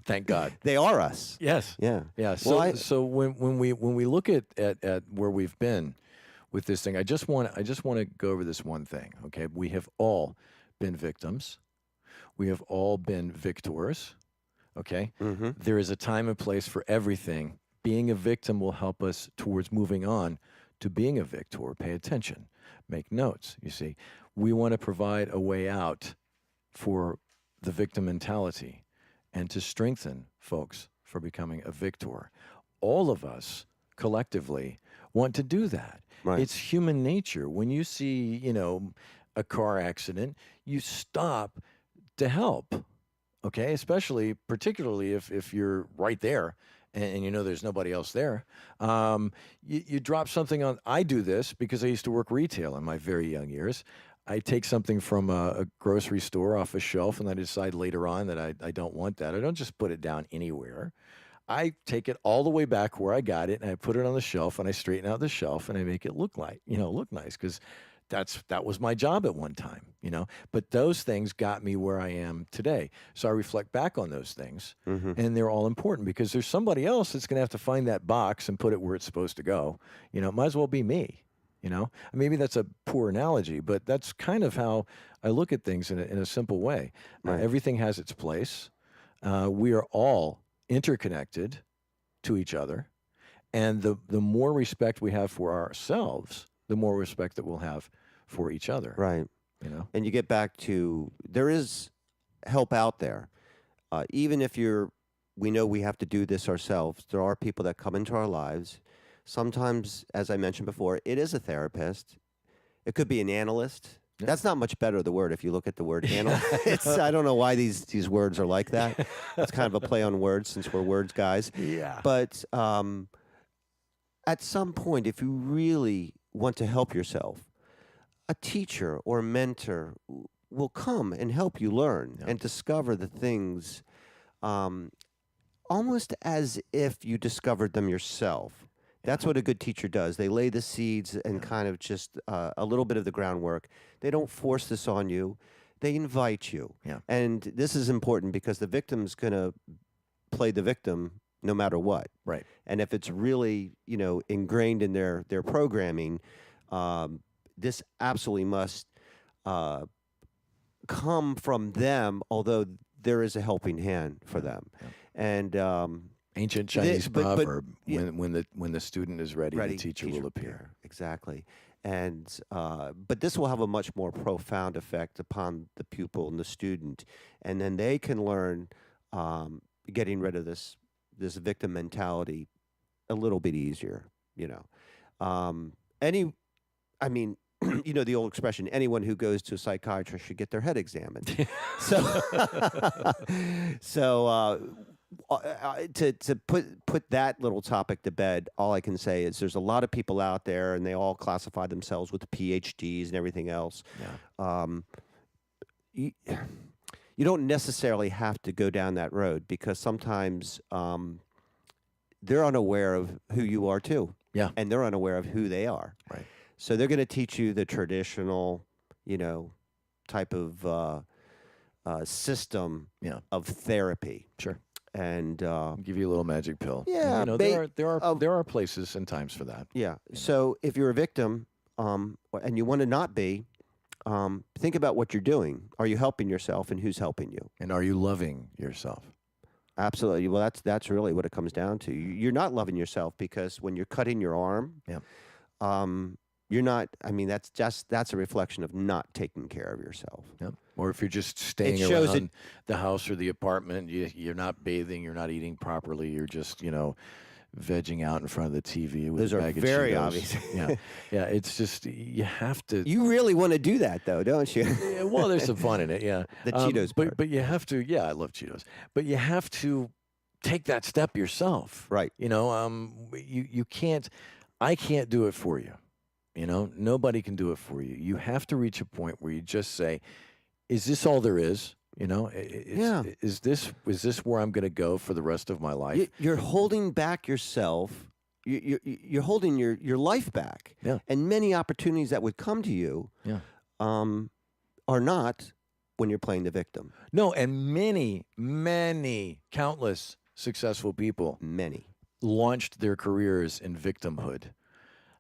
Thank God. they are us. Yes. Yeah. Yeah. So Well, so when we look at where we've been with this thing, I just want to go over this one thing. Okay, we have all been victims. We have all been victors. Okay, There is a time and place for everything. Being a victim will help us towards moving on to being a victor. Pay attention. Make notes. You see, we want to provide a way out for the victim mentality and to strengthen folks for becoming a victor. All of us collectively want to do that. Right. It's human nature. When you see, a car accident, you stop to help. Okay, particularly if you're right there and you know there's nobody else there. You drop something on. I do this because I used to work retail in my very young years. I take something from a grocery store off a shelf, and I decide later on that I don't want that. I don't just put it down anywhere. I take it all the way back where I got it, and I put it on the shelf, and I straighten out the shelf, and I make it look nice, because that was my job at one time, But those things got me where I am today. So I reflect back on those things, and they're all important because there's somebody else that's going to have to find that box and put it where it's supposed to go. It might as well be me. Maybe that's a poor analogy, but that's kind of how I look at things in a simple way. Right. Everything has its place. We are all interconnected to each other, and the more respect we have for ourselves, the more respect that we'll have for each other. Right. And you get back to, there is help out there. Even if we know we have to do this ourselves, there are people that come into our lives. Sometimes, as I mentioned before, it is a therapist. It could be an analyst. Yeah. That's not much better, the word, if you look at the word analyst. I don't know why these words are like that. It's kind of a play on words since we're words guys. Yeah. But at some point, if you really want to help yourself, a teacher or a mentor will come and help you learn and discover the things almost as if you discovered them yourself. That's what a good teacher does. They lay the seeds and kind of just a little bit of the groundwork. They don't force this on you. They invite you. Yeah. And this is important because the victim's going to play the victim no matter what. Right. And if it's really, ingrained in their programming, this absolutely must come from them, although there is a helping hand for them. Yeah. And ancient Chinese proverb: yeah. when the student is ready, the teacher will appear. Exactly. And but this will have a much more profound effect upon the pupil and the student, and then they can learn getting rid of this victim mentality a little bit easier. The old expression, anyone who goes to a psychiatrist should get their head examined. To put that little topic to bed, all I can say is there's a lot of people out there, and they all classify themselves with PhDs and everything else. Yeah. You don't necessarily have to go down that road, because sometimes they're unaware of who you are too. Yeah. And they're unaware of who they are. Right. So they're going to teach you the traditional, type of system of therapy. Sure. And give you a little magic pill. Yeah. And, there are places and times for that. Yeah. So if you're a victim and you want to not be, think about what you're doing. Are you helping yourself, and who's helping you? And are you loving yourself? Absolutely. Well, that's really what it comes down to. You're not loving yourself because when you're cutting your arm, Yeah. you're not. I mean, that's a reflection of not taking care of yourself. Yep. Or if you're just staying shows around the house or the apartment, you're not bathing, you're not eating properly, you're just, vegging out in front of the TV with Those a are bag of very Cheetos. obvious. Yeah. It's just, you have to. You really want to do that, though, don't you? Yeah, well, there's some fun in it, yeah. The Cheetos part. But you have to, yeah, I love Cheetos. But you have to take that step yourself. Right. You can't, I can't do it for you. Nobody can do it for you. You have to reach a point where you just say, is this all there is? Is this where I'm going to go for the rest of my life? You're holding back yourself. You're holding your life back. Yeah. And many opportunities that would come to you are not when you're playing the victim. No, and many, countless successful people launched their careers in victimhood.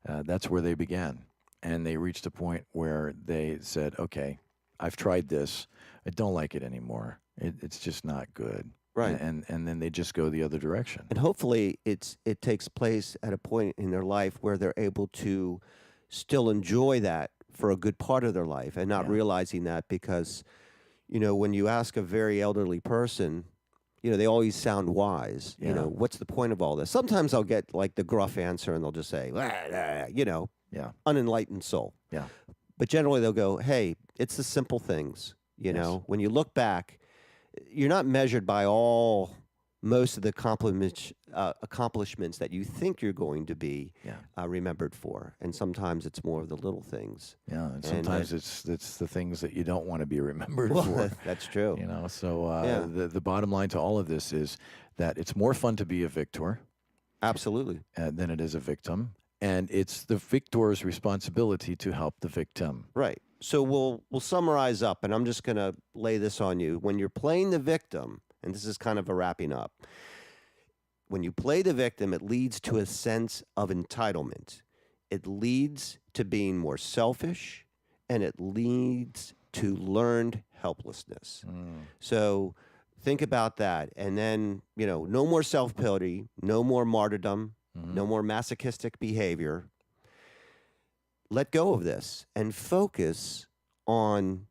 That's where they began. And they reached a point where they said, okay, I've tried this. I don't like it anymore. It's just not good. Right. And then they just go the other direction. And hopefully it takes place at a point in their life where they're able to still enjoy that for a good part of their life and not realizing that because, when you ask a very elderly person, they always sound wise. Yeah. What's the point of all this? Sometimes I'll get like the gruff answer and they'll just say, unenlightened soul. Yeah. But generally they'll go, hey, it's the simple things. When you look back, you're not measured by most of the accomplishments that you think you're going to be remembered for. And sometimes it's more of the little things. Yeah, and sometimes it's the things that you don't want to be remembered for. That's true. So the bottom line to all of this is that it's more fun to be a victor. Absolutely. Than it is a victim. And it's the victor's responsibility to help the victim. Right. So we'll summarize up, and I'm just going to lay this on you. When you're playing the victim, and this is kind of a wrapping up, when you play the victim, it leads to a sense of entitlement. It leads to being more selfish, and it leads to learned helplessness. So think about that. And then, no more self-pity, no more martyrdom, no more masochistic behavior. Let go of this and focus on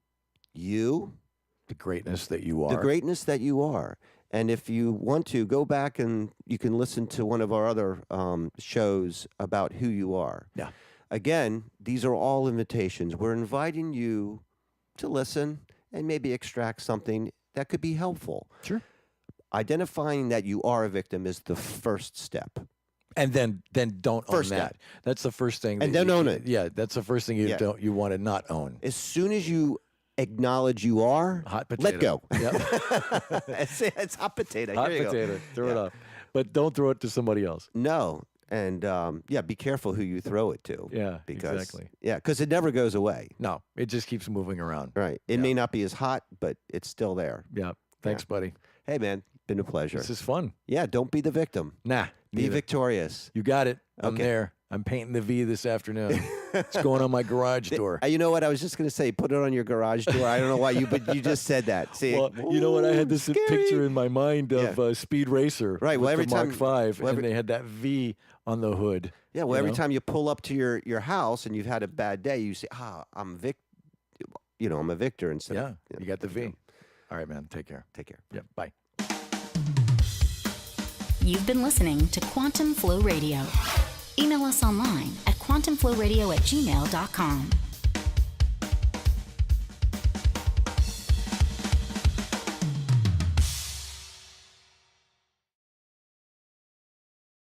you. The greatness that you are. The greatness that you are. And if you want to, go back and you can listen to one of our other shows about who you are. Yeah. Again, these are all invitations. We're inviting you to listen and maybe extract something that could be helpful. Sure. Identifying that you are a victim is the first step. And then don't First own that. step. That's the first thing. And don't own it. Yeah, that's the first thing you want to not own. As soon as you acknowledge you are, hot potato. let go. Yep. It's hot potato. Hot Here you potato. go. Throw it off. But don't throw it to somebody else. No. And be careful who you throw it to. Yeah, because, exactly. Yeah, because it never goes away. No, it just keeps moving around. Right. It may not be as hot, but it's still there. Yeah. Thanks, buddy. Hey, man. Been a pleasure. This is fun. Yeah, don't be the victim. Nah. Be neither. victorious. You got it. I'm Okay. there. I'm painting the V this afternoon. It's going on my garage door. You know what? I was just going to say, put it on your garage door. I don't know why but you just said that. See, Well, you know what? I had this scary. picture in my mind of Speed Racer. Right, well, with every the Mark time- V, well, and they had that V on the hood. Yeah, well, you every know? time you pull up to your house and you've had a bad day, you say, I'm I'm a victor instead Yeah, of... you got the V. All right, man. Take care. Take care. Yeah, bye. You've been listening to Quantum Flow Radio. Email us online at quantumflowradio@gmail.com.